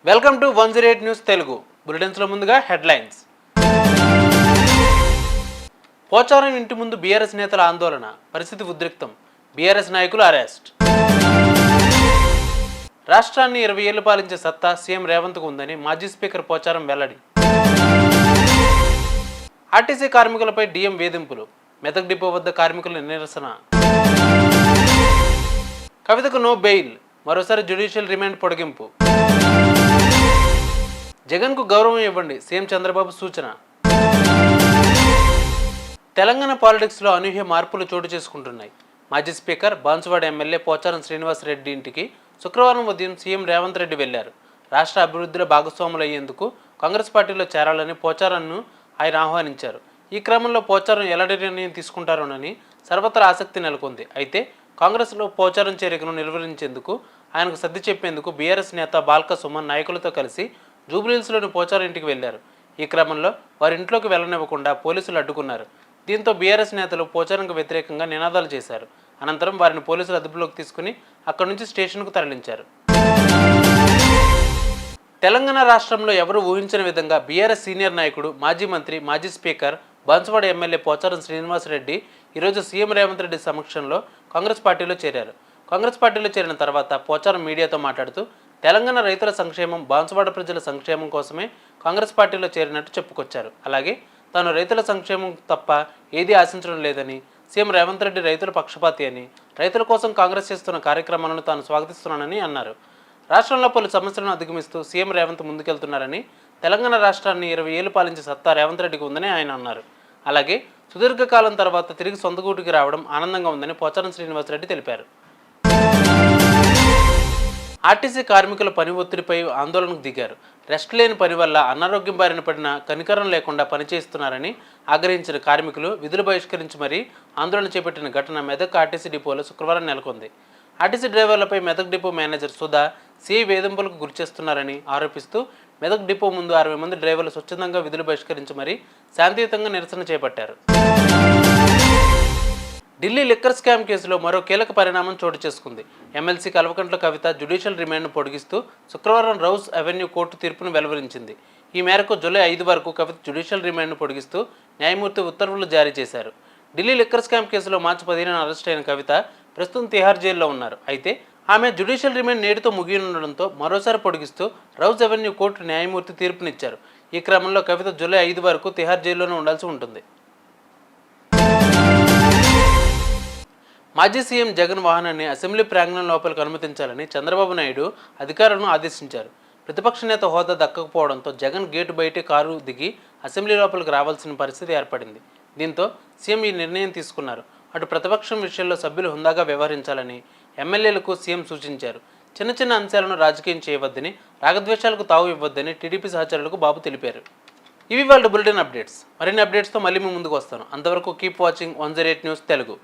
Welcome to 108 news Telugu. బులెటిన్స్లో ముందుగా headlines. Pocharam ఇంటి ముందు బీఆర్ఎస్ నేతల ఆందోళన, పరిస్థితి ఉద్రిక్తం, బీఆర్ఎస్ నాయకులు అరెస్ట్. రాష్ట్రాన్ని 20 ఏళ్లు పాలించే సత్తా సీఎం రేవంత్కు ఉందని మాజీ స్పీకర్ పోచారం వెల్లడి. ఆర్టీసీ కార్మికులపై డీఎం వేధింపులు, మెదక్ డిపో వద్ద కార్మికుల నిరసన. కవితకు నో బెయిల్, మరోసారి జ్యుడిషియల్ రిమాండ్ పొడిగింపు. జగన్కు గౌరవం ఇవ్వండి, సీఎం చంద్రబాబు సూచన. తెలంగాణ పాలిటిక్స్లో అనూహ్య మార్పులు చోటు చేసుకుంటున్నాయి. మాజీ స్పీకర్ బాన్సువాడ ఎమ్మెల్యే పోచారం శ్రీనివాస్ రెడ్డి ఇంటికి శుక్రవారం ఉదయం సీఎం రేవంత్ రెడ్డి వెళ్లారు. రాష్ట్ర అభివృద్ధిలో భాగస్వాములు అయ్యేందుకు కాంగ్రెస్ పార్టీలో చేరాలని పోచారంను ఆయన ఆహ్వానించారు. ఈ క్రమంలో పోచారం ఎలాంటి నిర్ణయం తీసుకుంటారోనని సర్వత్రా ఆసక్తి నెలకొంది. అయితే కాంగ్రెస్లో పోచారం చేరికను నిర్వహించేందుకు ఆయనకు సర్ది చెప్పేందుకు బీఆర్ఎస్ నేత బాల్క సుమన్ నాయకులతో కలిసి జూబ్లీహిల్స్లోని పోచారం ఇంటికి వెళ్లారు. ఈ క్రమంలో వారి ఇంట్లోకి వెళ్లనివ్వకుండా పోలీసులు అడ్డుకున్నారు. దీంతో బీఆర్ఎస్ నేతలు పోచారంకు వ్యతిరేకంగా నినాదాలు చేశారు. అనంతరం వారిని పోలీసులు అదుపులోకి తీసుకుని అక్కడి నుంచి స్టేషన్కు తరలించారు. తెలంగాణ రాష్ట్రంలో ఎవరు ఊహించిన విధంగా బీఆర్ఎస్ సీనియర్ నాయకుడు, మాజీ మంత్రి, మాజీ స్పీకర్ బాన్సువాడ ఎమ్మెల్యే పోచారం శ్రీనివాస్ రెడ్డి ఈరోజు సీఎం రేవంత్ రెడ్డి సమక్షంలో కాంగ్రెస్ పార్టీలో చేరారు. కాంగ్రెస్ పార్టీలో చేరిన తర్వాత పోచారం మీడియాతో మాట్లాడుతూ తెలంగాణ రైతుల సంక్షేమం, బాన్సువాడ ప్రజల సంక్షేమం కోసమే కాంగ్రెస్ పార్టీలో చేరినట్టు చెప్పుకొచ్చారు. అలాగే తాను రైతుల సంక్షేమం తప్ప ఏదీ ఆశించడం లేదని, సీఎం రేవంత్ రెడ్డి రైతుల పక్షపాతి అని, రైతుల కోసం కాంగ్రెస్ చేస్తున్న కార్యక్రమాలను తాను స్వాగతిస్తున్నానని అన్నారు. రాష్ట్రంలో పలు సమస్యలను అధిగమిస్తూ సీఎం రేవంత్ ముందుకెళ్తున్నారని, తెలంగాణ రాష్ట్రాన్ని 20 ఏళ్లు పాలించే సత్తా రేవంత్ రెడ్డికి ఉందని ఆయన అన్నారు. అలాగే సుదీర్ఘకాలం తర్వాత తిరిగి సొంత గూటికి రావడం ఆనందంగా ఉందని పోచారం శ్రీనివాసరెడ్డి తెలిపారు. ఆర్టీసీ కార్మికుల పని ఒత్తిడిపై ఆందోళనకు దిగారు. రెస్ట్ లేని పని వల్ల అనారోగ్యం బారిన పడిన కనికరం లేకుండా పనిచేస్తున్నారని ఆగ్రహించిన కార్మికులు విధులు బహిష్కరించి మరీ ఆందోళన చేపట్టిన ఘటన మెదక్ ఆర్టీసీ డిపోలో శుక్రవారం నెలకొంది. ఆర్టీసీ డ్రైవర్లపై Medak depot manager Sudha CI వేధింపులకు గురిచేస్తున్నారని ఆరోపిస్తూ మెదక్ డిపో ముందు 60 మంది డ్రైవర్లు స్వచ్ఛందంగా విధులు బహిష్కరించి మరీ శాంతియుతంగా నిరసన చేపట్టారు. ఢిల్లీ లిక్కర్ స్కామ్ కేసులో మరో కీలక పరిణామం చోటు చేసుకుంది. ఎమ్మెల్సీ కల్వకుంట్ల కవిత జ్యుడిషియల్ రిమాండ్ను పొడిగిస్తూ శుక్రవారం రౌస్ అవెన్యూ కోర్టు తీర్పును వెలువరించింది. ఈ మేరకు జూలై 5 వరకు కవిత జ్యుడిషియల్ రిమాండ్ను పొడిగిస్తూ న్యాయమూర్తి ఉత్తర్వులు జారీ చేశారు. ఢిల్లీ లిక్కర్ స్కామ్ కేసులో మార్చి 15న అరెస్ట్ అయిన కవిత ప్రస్తుతం తిహార్ జైల్లో ఉన్నారు. అయితే ఆమె జ్యుడిషియల్ రిమాండ్ నేటితో ముగియనుండడంతో మరోసారి పొడిగిస్తూ రౌస్ అవెన్యూ కోర్టు న్యాయమూర్తి తీర్పునిచ్చారు. ఈ క్రమంలో కవిత జూలై 5 వరకు తిహార్ జైల్లోనే ఉండాల్సి ఉంటుంది. మాజీ సీఎం జగన్ వాహనాన్ని అసెంబ్లీ ప్రాంగణం లోపలికి అనుమతించాలని చంద్రబాబు నాయుడు అధికారులను ఆదేశించారు. ప్రతిపక్ష నేత హోదా దక్కకపోవడంతో జగన్ గేటు బయటే కారు దిగి అసెంబ్లీ లోపలికి రావాల్సిన పరిస్థితి ఏర్పడింది. దీంతో సీఎం ఈ నిర్ణయం తీసుకున్నారు. అటు ప్రతిపక్షం విషయంలో సభ్యులు హుందాగా వ్యవహరించాలని ఎమ్మెల్యేలకు సీఎం సూచించారు. చిన్న చిన్న అంశాలను రాజకీయం చేయవద్దని, రాగద్వేషాలకు తావు ఇవ్వద్దని టీడీపీ సహచరులకు బాబు తెలిపారు. ఇవి వాళ్ళ బులెటిన్ అప్డేట్స్. మరిన్ని అప్డేట్స్తో మళ్ళీ మీ ముందుకు వస్తాను. అంతవరకు కీప్ వాచింగ్ 108 న్యూస్ తెలుగు.